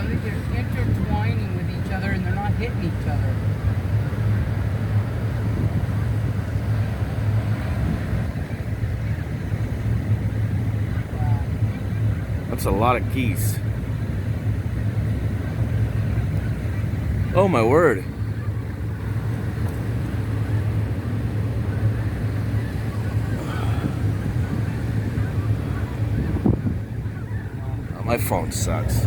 they're intertwining with each other and they're not hitting each other. That's a lot of geese. Oh my word. My phone sucks.